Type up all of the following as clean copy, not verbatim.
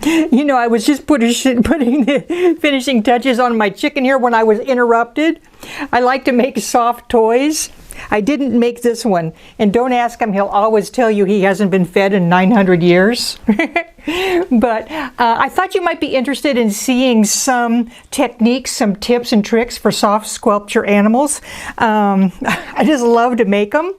You know, I was just putting the finishing touches on my chicken here when I was interrupted. I like to make soft toys. I didn't make this one, and don't ask him, he'll always tell you he hasn't been fed in 900 years. But I thought you might be interested in seeing some techniques, some tips and tricks for soft sculpture animals. I just love to make them.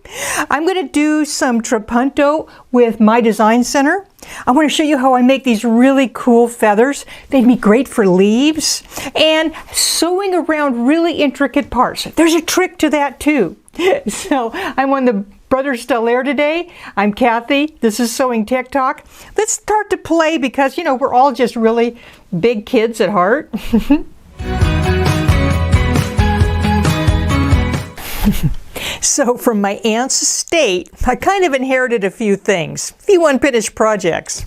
I'm going to do some trapunto with my design center. I want to show you how I make these really cool feathers. They'd be great for leaves, and sewing around really intricate parts. There's a trick to that too. So I'm on the Brother Stellaire today. I'm Cathy. This is Sewing Tech Talk. Let's start to play because, you know, we're all just really big kids at heart. So from my aunt's estate, I kind of inherited a few things, a few unfinished projects.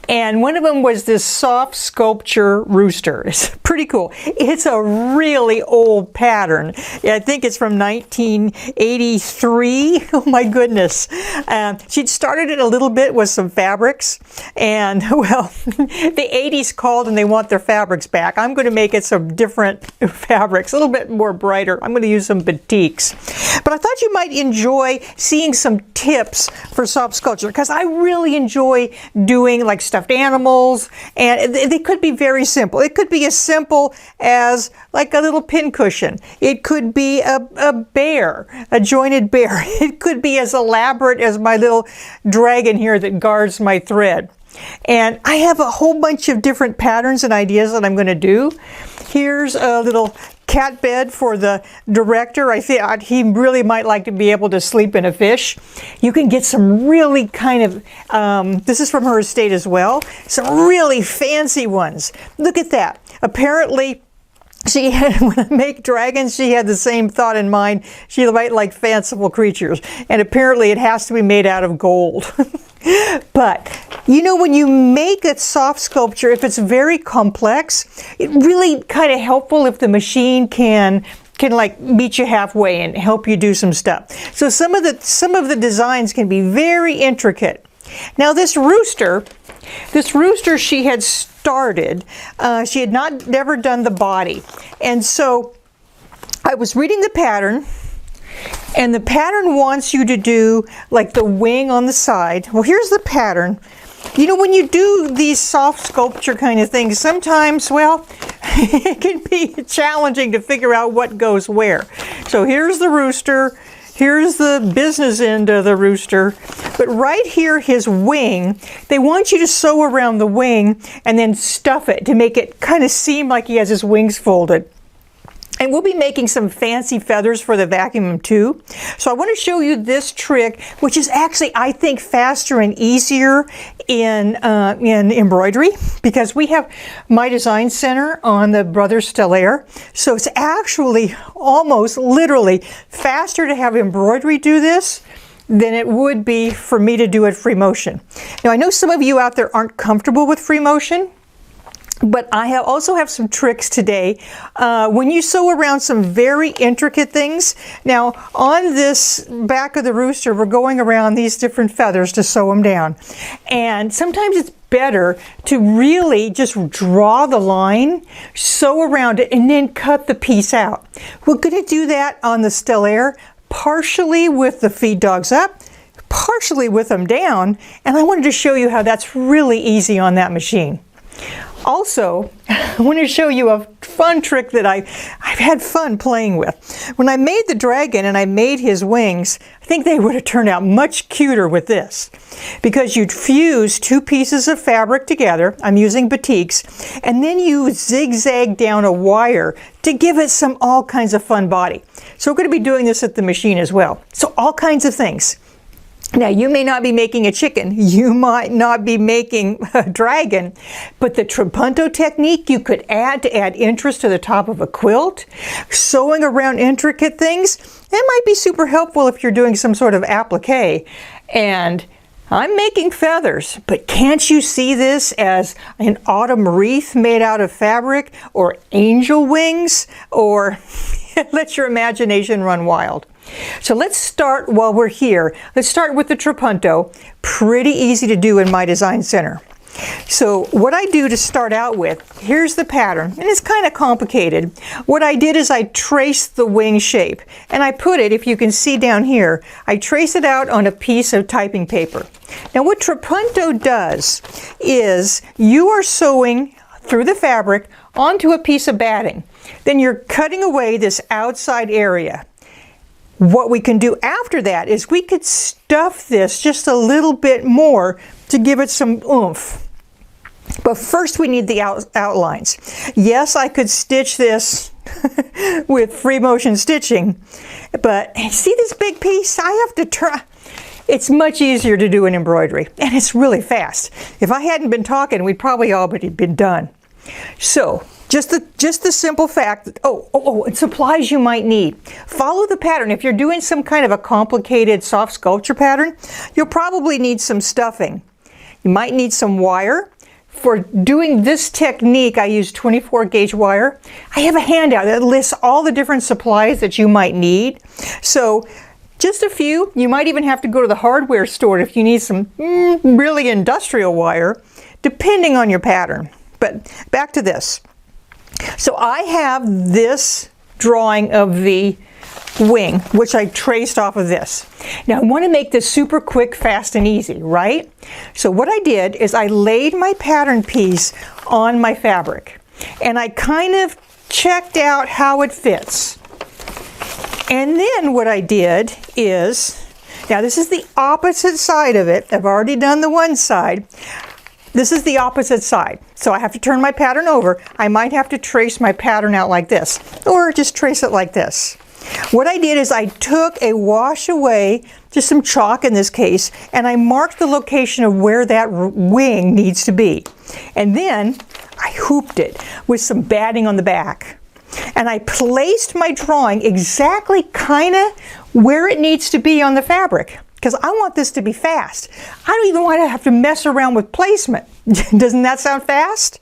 And one of them was this soft sculpture rooster. It's pretty cool. It's a really old pattern. I think it's from 1983. Oh my goodness. She'd started it a little bit with some fabrics. And well, the 80s called and they want their fabrics back. I'm going to make it some different fabrics, a little bit more brighter. I'm going to use some batiks. But I thought you might enjoy seeing some tips for soft sculpture because I really enjoy doing like stuffed animals, and they could be very simple. It could be as simple as like a little pincushion. It could be a bear, a jointed bear. It could be as elaborate as my little dragon here that guards my thread. And I have a whole bunch of different patterns and ideas that I'm going to do. Here's a little cat bed for the director. I think he really might like to be able to sleep in a fish. You can get some really kind of, this is from her estate as well, some really fancy ones. Look at that. Apparently, she had, when I make dragons, she had the same thought in mind. She might like fanciful creatures. And apparently it has to be made out of gold. But, you know, when you make a soft sculpture, if it's very complex, it really kind of helpful if the machine can like meet you halfway and help you do some stuff. So some of the designs can be very intricate. Now this rooster she had started, she had never done the body. And so I was reading the pattern, and the pattern wants you to do like the wing on the side. Well, here's the pattern. You know, when you do these soft sculpture kind of things, sometimes, well, it can be challenging to figure out what goes where. So here's the rooster. Here's the business end of the rooster. But right here, his wing, they want you to sew around the wing and then stuff it to make it kind of seem like he has his wings folded. And we'll be making some fancy feathers for the vacuum too. So I want to show you this trick, which is actually, I think, faster and easier in embroidery, because we have my design center on the Brother Stellaire. So it's actually almost literally faster to have embroidery do this than it would be for me to do it free motion. Now, I know some of you out there aren't comfortable with free motion, but I also have some tricks today. When you sew around some very intricate things, now on this back of the rooster, we're going around these different feathers to sew them down. And sometimes it's better to really just draw the line, sew around it, and then cut the piece out. We're going to do that on the Stellaire, partially with the feed dogs up, partially with them down, and I wanted to show you how that's really easy on that machine. Also, I want to show you a fun trick that I've had fun playing with. When I made the dragon and I made his wings, I think they would have turned out much cuter with this, because you'd fuse two pieces of fabric together. I'm using batiks, and then you zigzag down a wire to give it all kinds of fun body. So we're going to be doing this at the machine as well. So all kinds of things. Now, you may not be making a chicken, you might not be making a dragon, but the trapunto technique you could add to add interest to the top of a quilt, sewing around intricate things, it might be super helpful if you're doing some sort of applique. And I'm making feathers, but can't you see this as an autumn wreath made out of fabric, or angel wings, or let your imagination run wild. So let's start while we're here. Let's start with the trapunto. Pretty easy to do in my design center. So what I do to start out with, here's the pattern, and it's kind of complicated. What I did is I traced the wing shape, and I put it, if you can see down here, I trace it out on a piece of typing paper. Now what trapunto does is you are sewing through the fabric onto a piece of batting. Then you're cutting away this outside area. What we can do after that is we could stuff this just a little bit more to give it some oomph. But first we need the outlines. Yes, I could stitch this with free motion stitching, but see this big piece? I have to try. It's much easier to do an embroidery, and it's really fast. If I hadn't been talking, we'd probably already been done. So just the simple fact that, and supplies you might need. Follow the pattern. If you're doing some kind of a complicated soft sculpture pattern, you'll probably need some stuffing. You might need some wire. For doing this technique, I use 24 gauge wire. I have a handout that lists all the different supplies that you might need. So just a few. You might even have to go to the hardware store if you need some really industrial wire, depending on your pattern. But back to this. So I have this drawing of the wing, which I traced off of this. Now I want to make this super quick, fast, and easy, right? So what I did is I laid my pattern piece on my fabric, and I kind of checked out how it fits. And then what I did is, now this is the opposite side of it. I've already done the one side. This is the opposite side. So I have to turn my pattern over. I might have to trace my pattern out like this, or just trace it like this. What I did is I took a wash away, just some chalk in this case, and I marked the location of where that wing needs to be. And then I hooped it with some batting on the back. And I placed my drawing exactly kind of where it needs to be on the fabric, because I want this to be fast. I don't even want to have to mess around with placement. Doesn't that sound fast?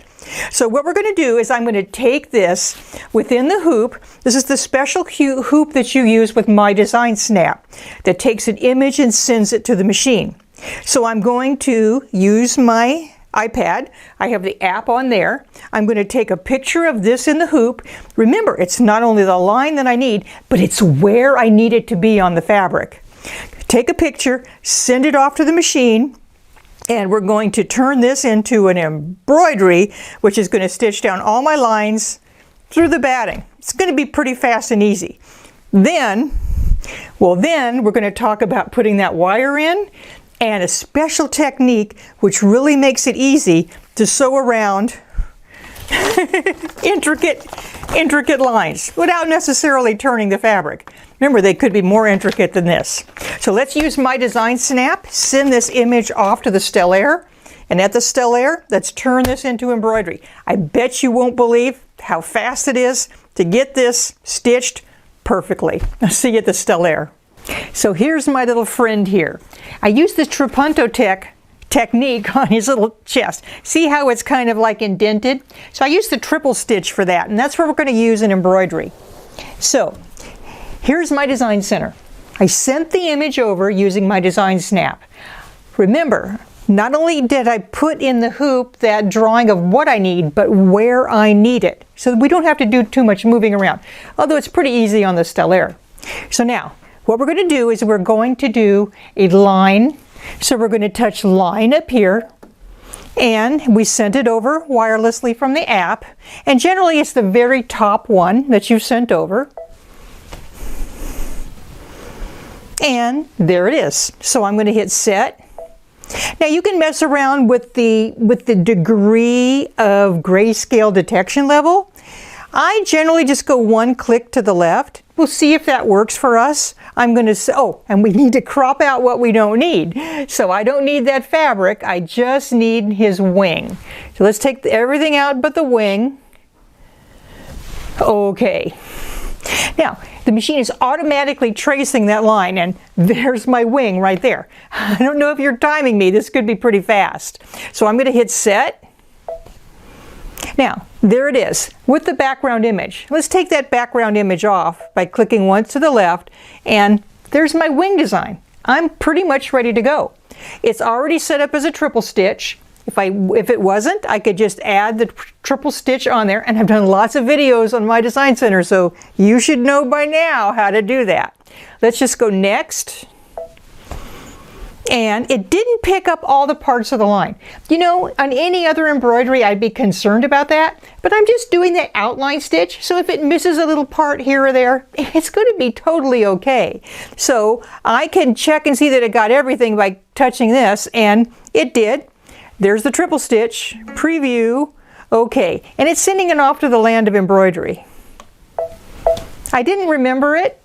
So what we're going to do is I'm going to take this within the hoop. This is the special hoop that you use with My Design Snap that takes an image and sends it to the machine. So I'm going to use my iPad. I have the app on there. I'm going to take a picture of this in the hoop. Remember, it's not only the line that I need, but it's where I need it to be on the fabric. Take a picture, send it off to the machine, and we're going to turn this into an embroidery, which is going to stitch down all my lines through the batting. It's going to be pretty fast and easy. Then we're going to talk about putting that wire in, and a special technique which really makes it easy to sew around intricate lines without necessarily turning the fabric. Remember, they could be more intricate than this. So let's use My Design Snap, send this image off to the Stellaire, and at the Stellaire, let's turn this into embroidery. I bet you won't believe how fast it is to get this stitched perfectly. I'll see you at the Stellaire. So here's my little friend here. I used this trapunto technique on his little chest. See how it's kind of like indented? So I used the triple stitch for that, and that's what we're going to use in embroidery. So here's my design center. I sent the image over using My Design Snap. Remember, not only did I put in the hoop that drawing of what I need, but where I need it. So we don't have to do too much moving around, although it's pretty easy on the Stellaire. So now, what we're going to do is we're going to do a line. So we're going to touch line up here, and we sent it over wirelessly from the app. And generally it's the very top one that you've sent over. And there it is. So I'm going to hit set. Now you can mess around with the degree of grayscale detection level. I generally just go one click to the left. We'll see if that works for us. I'm going to say, and we need to crop out what we don't need. So I don't need that fabric. I just need his wing. So let's take everything out but the wing. Okay. Now, the machine is automatically tracing that line, and there's my wing right there. I don't know if you're timing me. This could be pretty fast. So I'm going to hit set. Now, there it is with the background image. Let's take that background image off by clicking once to the left, and there's my wing design. I'm pretty much ready to go. It's already set up as a triple stitch. If it wasn't, I could just add the triple stitch on there, and I've done lots of videos on my design center, so you should know by now how to do that. Let's just go next. And it didn't pick up all the parts of the line. You know, on any other embroidery, I'd be concerned about that, but I'm just doing that outline stitch, so if it misses a little part here or there, it's going to be totally okay. So I can check and see that it got everything by touching this, and it did. There's the triple stitch, preview, okay, and it's sending it off to the land of embroidery. I didn't remember it,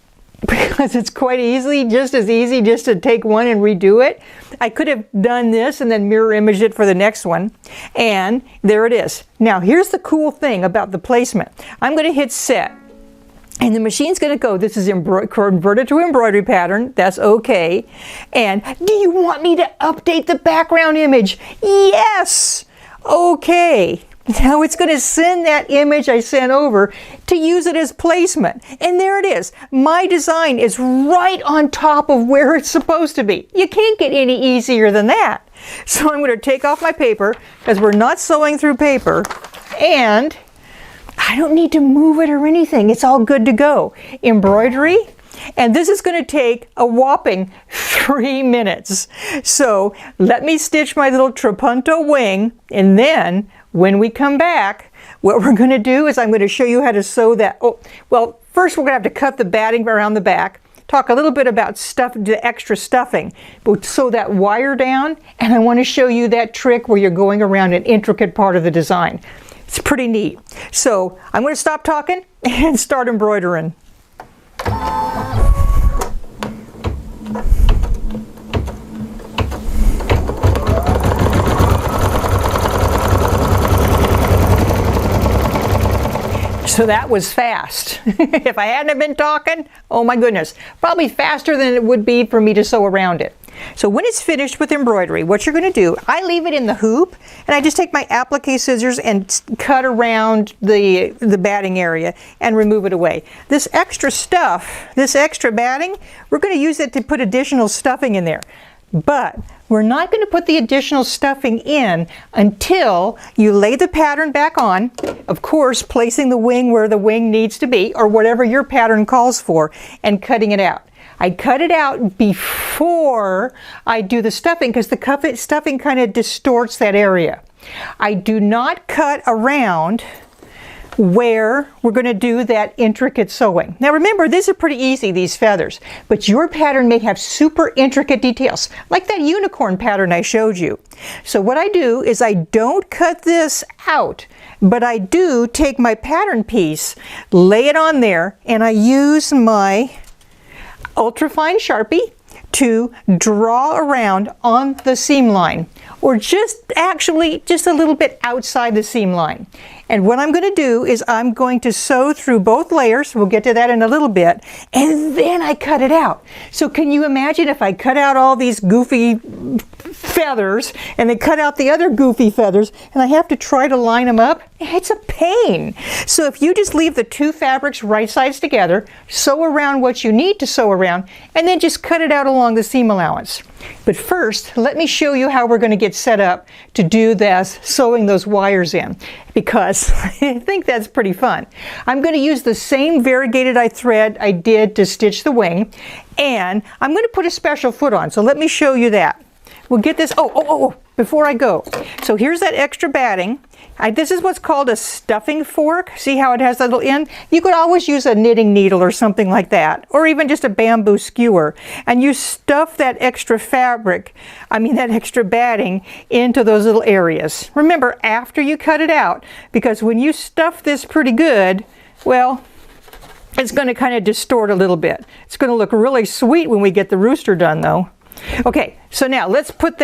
because it's quite easy, just as easy just to take one and redo it. I could have done this and then mirror imaged it for the next one, and there it is. Now here's the cool thing about the placement. I'm going to hit set, and the machine's going to go, this is converted to embroidery pattern, that's okay. And do you want me to update the background image? Yes! Okay. Now it's going to send that image I sent over to use it as placement. And there it is. My design is right on top of where it's supposed to be. You can't get any easier than that. So I'm going to take off my paper, because we're not sewing through paper, and I don't need to move it or anything. It's all good to go. Embroidery. And this is going to take a whopping 3 minutes. So let me stitch my little trapunto wing, and then when we come back, what we're going to do is I'm going to show you how to sew that. Oh, well, first we're going to have to cut the batting around the back, talk a little bit about the extra stuffing, but sew that wire down, and I want to show you that trick where you're going around an intricate part of the design. It's pretty neat. So I'm going to stop talking and start embroidering. So that was fast. If I hadn't been talking, oh my goodness, probably faster than it would be for me to sew around it. So when it's finished with embroidery, what you're going to do, I leave it in the hoop, and I just take my applique scissors and cut around the batting area and remove it away. This extra stuff, this extra batting, we're going to use it to put additional stuffing in there. But we're not going to put the additional stuffing in until you lay the pattern back on, of course placing the wing where the wing needs to be, or whatever your pattern calls for, and cutting it out. I cut it out before I do the stuffing, because the stuffing kind of distorts that area. I do not cut around where we're going to do that intricate sewing. Now remember, these are pretty easy, these feathers, but your pattern may have super intricate details, like that unicorn pattern I showed you. So what I do is I don't cut this out, but I do take my pattern piece, lay it on there, and I use my ultrafine Sharpie to draw around on the seam line, or just a little bit outside the seam line. And what I'm going to do is I'm going to sew through both layers, we'll get to that in a little bit, and then I cut it out. So can you imagine if I cut out all these goofy feathers and then cut out the other goofy feathers, and I have to try to line them up? It's a pain. So if you just leave the two fabrics right sides together, sew around what you need to sew around, and then just cut it out along the seam allowance. But first, let me show you how we're going to get set up to do this, sewing those wires in, because I think that's pretty fun. I'm going to use the same variegated thread I did to stitch the wing, and I'm going to put a special foot on. So let me show you that. We'll get this, before I go. So here's that extra batting. This is what's called a stuffing fork. See how it has that little end? You could always use a knitting needle or something like that, or even just a bamboo skewer. And you stuff that extra that extra batting into those little areas. Remember, after you cut it out, because when you stuff this pretty good, well, it's going to kind of distort a little bit. It's going to look really sweet when we get the rooster done though. Okay, so now let's put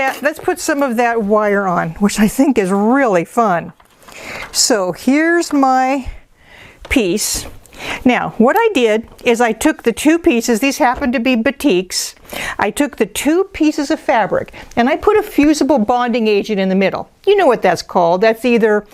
some of that wire on, which I think is really fun. So here's my piece. Now, what I did is I took the two pieces, these happen to be batiks. I took the two pieces of fabric and I put a fusible bonding agent in the middle. You know what that's called. That's either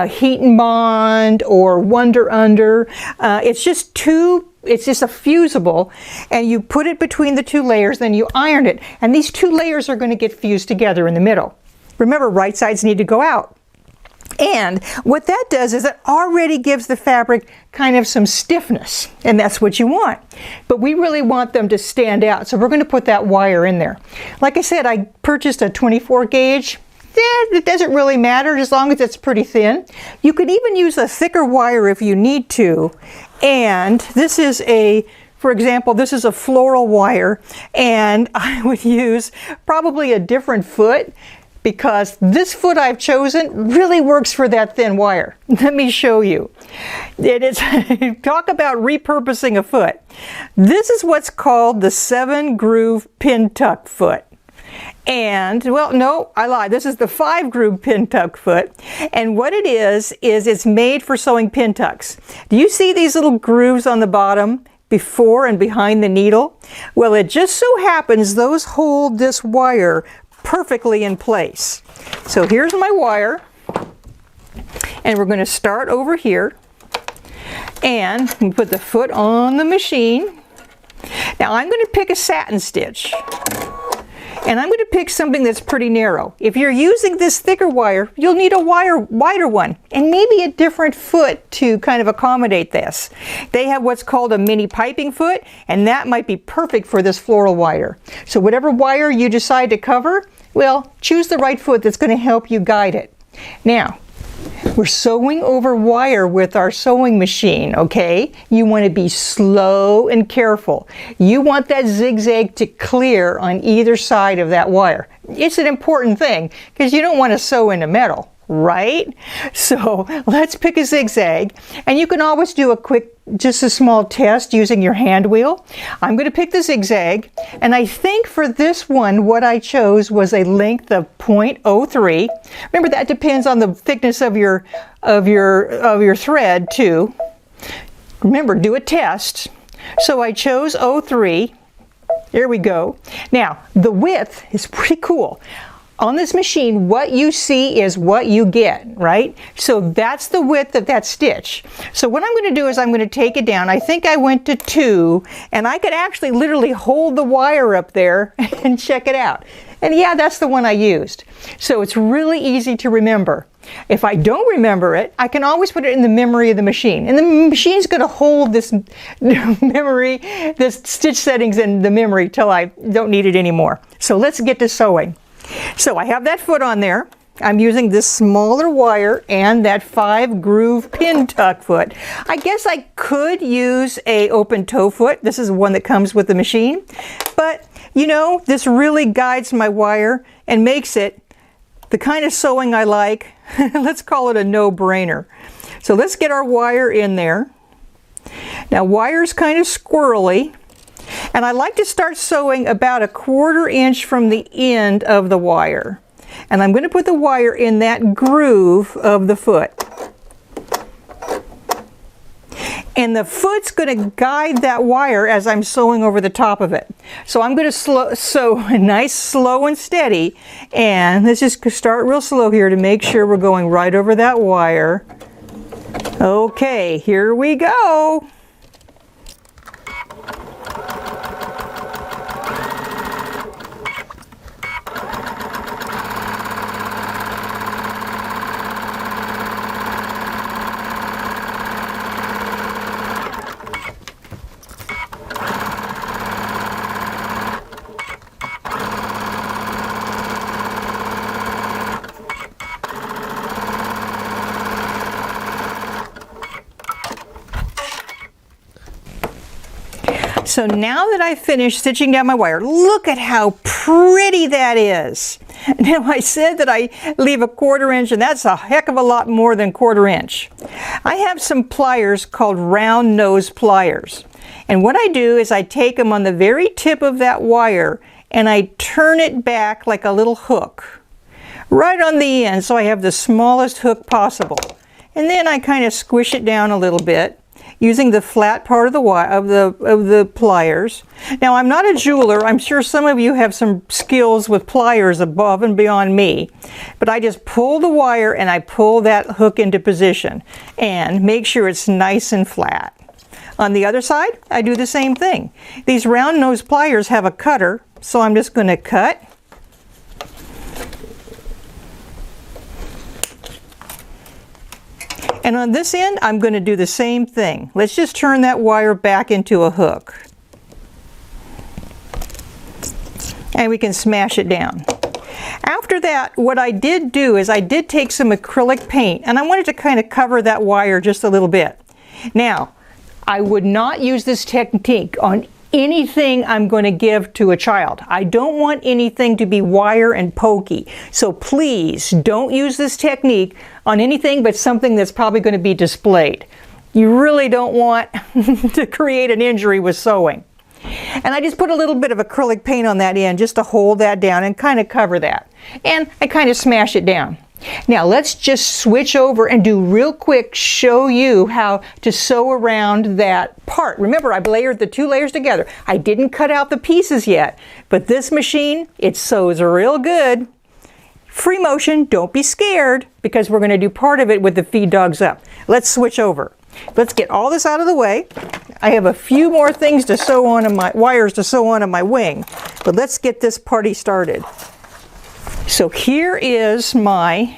heat and bond or Wonder Under. It's just a fusible, and you put it between the two layers, then you iron it, and these two layers are going to get fused together in the middle. Remember, right sides need to go out. And what that does is it already gives the fabric kind of some stiffness, and that's what you want. But we really want them to stand out, so we're going to put that wire in there. Like I said, I purchased a 24 gauge. It doesn't really matter as long as it's pretty thin. You could even use a thicker wire if you need to. And this is for example, this is a floral wire, and I would use probably a different foot, because this foot I've chosen really works for that thin wire. Let me show you. It is, talk about repurposing a foot. This is what's called the 7-groove pin tuck foot. And, well, no, I lied. This is the 5-groove pin tuck foot. And what it is it's made for sewing pin tucks. Do you see these little grooves on the bottom before and behind the needle? Well, it just so happens those hold this wire perfectly in place. So here's my wire, and we're going to start over here and put the foot on the machine. Now I'm going to pick a satin stitch, and I'm going to pick something that's pretty narrow. If you're using this thicker wire, you'll need a wider one, and maybe a different foot to kind of accommodate this. They have what's called a mini piping foot, and that might be perfect for this floral wire. So whatever wire you decide to cover, well, choose the right foot that's going to help you guide it. Now, we're sewing over wire with our sewing machine, okay? You want to be slow and careful. You want that zigzag to clear on either side of that wire. It's an important thing because you don't want to sew into metal, right? So let's pick a zigzag, and you can always do just a small test using your hand wheel. I'm going to pick the zigzag, and I think for this one what I chose was a length of 0.03. Remember, that depends on the thickness of your thread too. Remember, do a test. So I chose 0.03. There we go. Now the width is pretty cool. On this machine, what you see is what you get, right? So that's the width of that stitch. So what I'm going to do is I'm going to take it down. I think I went to 2, and I could actually literally hold the wire up there and check it out. And yeah, that's the one I used. So it's really easy to remember. If I don't remember it, I can always put it in the memory of the machine. And the machine's going to hold this memory, this stitch settings in the memory till I don't need it anymore. So let's get to sewing. So I have that foot on there. I'm using this smaller wire and that 5-groove pin tuck foot. I guess I could use a open toe foot. This is the one that comes with the machine. But, you know, this really guides my wire and makes it the kind of sewing I like. Let's call it a no-brainer. So let's get our wire in there. Now, wire's kind of squirrely. And I like to start sewing about 1/4 inch from the end of the wire. And I'm going to put the wire in that groove of the foot. And the foot's going to guide that wire as I'm sewing over the top of it. So I'm going to sew nice, slow and steady. And let's just start real slow here to make sure we're going right over that wire. Okay, here we go. So now that I've finished stitching down my wire, look at how pretty that is. Now I said that I leave 1/4 inch, and that's a heck of a lot more than 1/4 inch. I have some pliers called round nose pliers. And what I do is I take them on the very tip of that wire and I turn it back like a little hook. Right on the end, so I have the smallest hook possible. And then I kind of squish it down a little bit, using the flat part of the pliers. Now, I'm not a jeweler. I'm sure some of you have some skills with pliers above and beyond me. But I just pull the wire and I pull that hook into position and make sure it's nice and flat. On the other side, I do the same thing. These round nose pliers have a cutter, so I'm just going to cut. And on this end, I'm going to do the same thing. Let's just turn that wire back into a hook. And we can smash it down. After that, what I did do is I did take some acrylic paint, and I wanted to kind of cover that wire just a little bit. Now, I would not use this technique on anything I'm going to give to a child. I don't want anything to be wire and pokey. So please don't use this technique on anything but something that's probably going to be displayed. You really don't want to create an injury with sewing. And I just put a little bit of acrylic paint on that end just to hold that down and kind of cover that. And I kind of smash it down. Now let's just switch over and do real quick, show you how to sew around that part. Remember, I've layered the 2 layers together. I didn't cut out the pieces yet, but this machine, it sews real good. Free motion, don't be scared, because we're going to do part of it with the feed dogs up. Let's switch over. Let's get all this out of the way. I have a few more things to sew on my wires to sew onto my wing, but let's get this party started. So here is my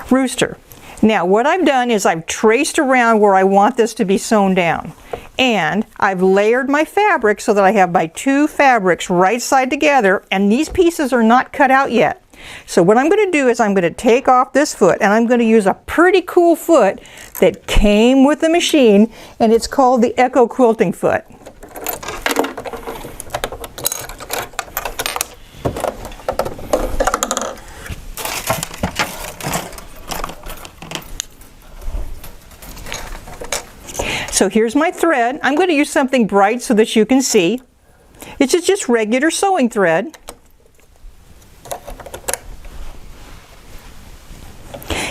rooster. Now what I've done is I've traced around where I want this to be sewn down, and I've layered my fabric so that I have my 2 fabrics right side together, and these pieces are not cut out yet. So what I'm going to do is I'm going to take off this foot, and I'm going to use a pretty cool foot that came with the machine, and it's called the Echo Quilting foot. So here's my thread. I'm going to use something bright so that you can see. It's just regular sewing thread.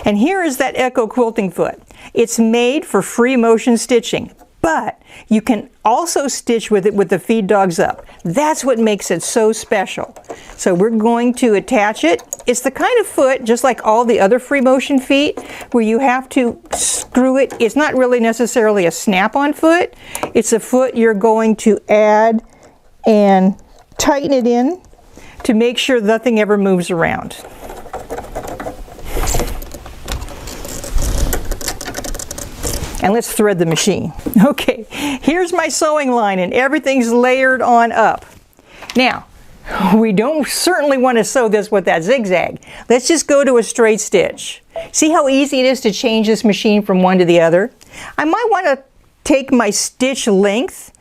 And here is that Echo Quilting foot. It's made for free motion stitching, but you can also stitch with it with the feed dogs up. That's what makes it so special. So we're going to attach it. It's the kind of foot, just like all the other free motion feet, where you have to screw it. It's not really necessarily a snap-on foot. It's a foot you're going to add and tighten it in to make sure nothing ever moves around. And let's thread the machine. Okay, here's my sewing line, and everything's layered on up. Now, we don't certainly want to sew this with that zigzag. Let's just go to a straight stitch. See how easy it is to change this machine from one to the other? I might want to take my stitch length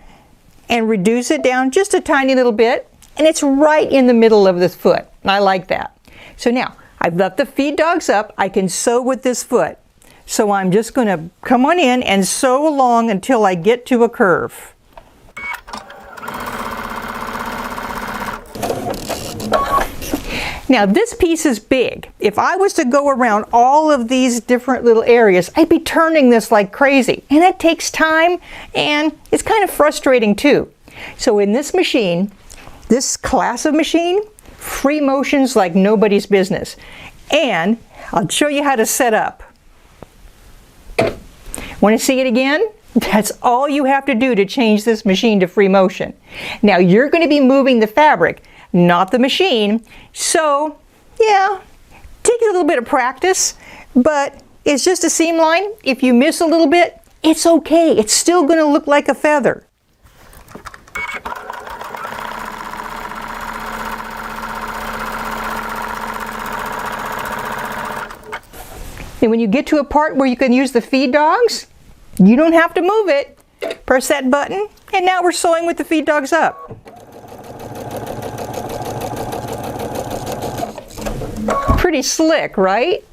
and reduce it down just a tiny little bit, and it's right in the middle of this foot. I like that. So now, I've left the feed dogs up. I can sew with this foot. So I'm just going to come on in and sew along until I get to a curve. Now this piece is big. If I was to go around all of these different little areas, I'd be turning this like crazy. And it takes time, and it's kind of frustrating too. So in this machine, this class of machine, free motion's like nobody's business. And I'll show you how to set up. Want to see it again? That's all you have to do to change this machine to free motion. Now you're going to be moving the fabric, not the machine. So yeah, take a little bit of practice, but it's just a seam line. If you miss a little bit, it's okay. It's still going to look like a feather. And when you get to a part where you can use the feed dogs, you don't have to move it. Press that button, and now we're sewing with the feed dogs up. Pretty slick, right?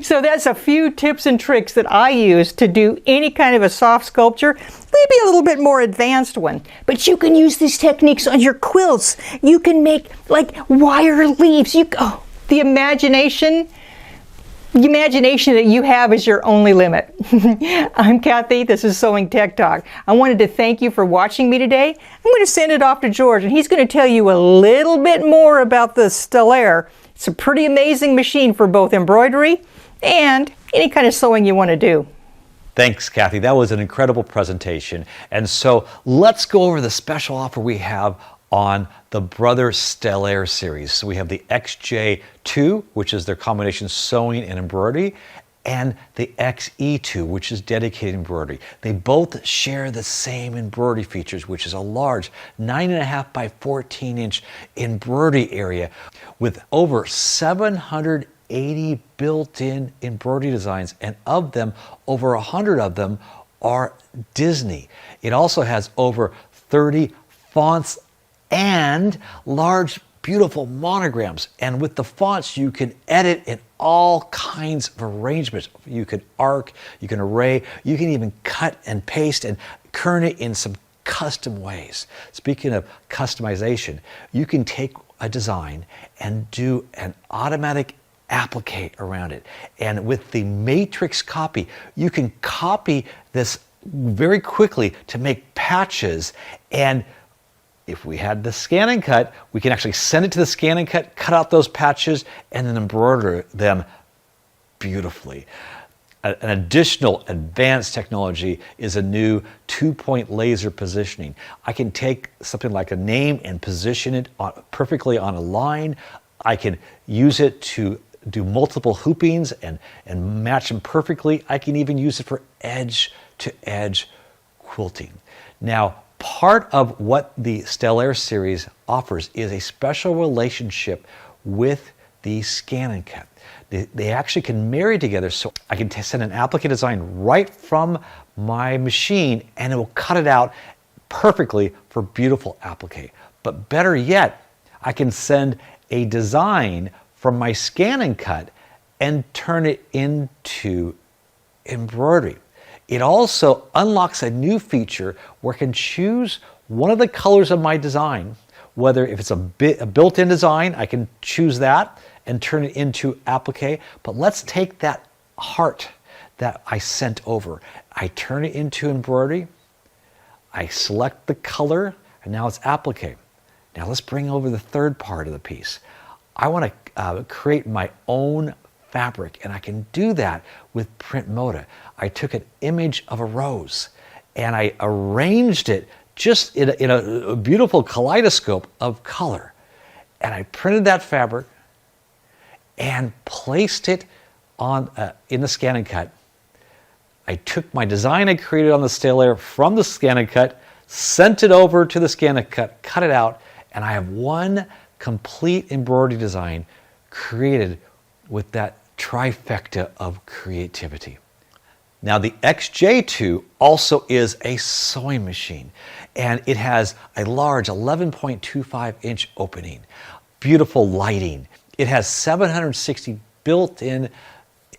So that's a few tips and tricks that I use to do any kind of a soft sculpture, maybe a little bit more advanced one. But you can use these techniques on your quilts. You can make like wire leaves. The imagination that you have is your only limit. I'm Cathy, this is Sewing Tech Talk. I wanted to thank you for watching me today. I'm going to send it off to George, and he's going to tell you a little bit more about the Stellaire. It's a pretty amazing machine for both embroidery and any kind of sewing you want to do. Thanks, Cathy. That was an incredible presentation. And so let's go over the special offer we have on the Brother Stellaire series. So we have the XJ2, which is their combination sewing and embroidery, and the XE2, which is dedicated embroidery. They both share the same embroidery features, which is a large 9.5 by 14 inch embroidery area with over 780 built-in embroidery designs, and of them, over 100 of them are Disney. It also has over 30 fonts and large, beautiful monograms. And with the fonts, you can edit in all kinds of arrangements. You can arc, you can array, you can even cut and paste and kern it in some custom ways. Speaking of customization, you can take a design and do an automatic applique around it. And with the matrix copy, you can copy this very quickly to make patches. And if we had the scan and cut, we can actually send it to the scan and cut out those patches, and then embroider them beautifully. An additional advanced technology is a new 2-point laser positioning. I can take something like a name and position it perfectly on a line. I can use it to do multiple hoopings and match them perfectly. I can even use it for edge-to-edge quilting. Now, part of what the Stellaire series offers is a special relationship with the scan and cut. They actually can marry together, so I can send an applique design right from my machine and it will cut it out perfectly for beautiful applique. But better yet, I can send a design from my scan and cut and turn it into embroidery. It also unlocks a new feature where I can choose one of the colors of my design, whether if it's a built-in design, I can choose that and turn it into applique. But let's take that heart that I sent over. I turn it into embroidery. I select the color, and now it's applique. Now let's bring over the third part of the piece. I want to create my own fabric, and I can do that with Print Moda. I took an image of a rose and I arranged it just in a beautiful kaleidoscope of color. And I printed that fabric and placed it on in the scan and cut. I took my design I created on the Stellaire from the scan and cut, sent it over to the scan and cut it out, and I have one complete embroidery design created with that trifecta of creativity. Now the XJ2 also is a sewing machine, and it has a large 11.25 inch opening, beautiful lighting. It has 760 built-in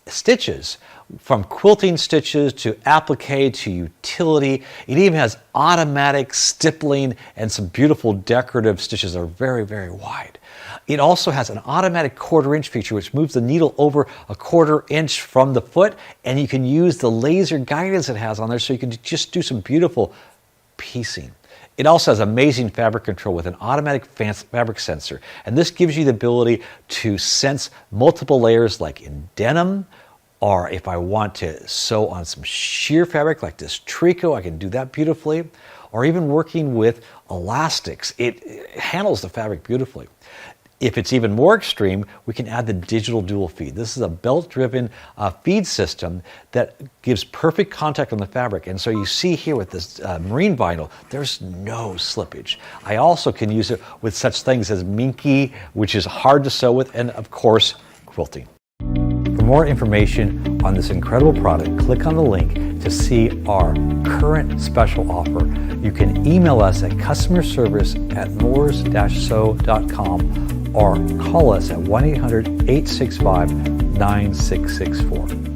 stitches, from quilting stitches to applique to utility. It even has automatic stippling and some beautiful decorative stitches that are very, very wide. It also has an automatic 1/4 inch feature which moves the needle over a 1/4 inch from the foot, and you can use the laser guidance it has on there so you can just do some beautiful piecing. It also has amazing fabric control with an automatic fabric sensor, and this gives you the ability to sense multiple layers like in denim, or if I want to sew on some sheer fabric like this tricot, I can do that beautifully, or even working with elastics. It handles the fabric beautifully. If it's even more extreme, we can add the digital dual feed. This is a belt-driven feed system that gives perfect contact on the fabric. And so you see here with this marine vinyl, there's no slippage. I also can use it with such things as minky, which is hard to sew with, and of course, quilting. For more information on this incredible product, click on the link to see our current special offer. You can email us at customerservice@moores-sew.com or call us at 1-800-865-9664.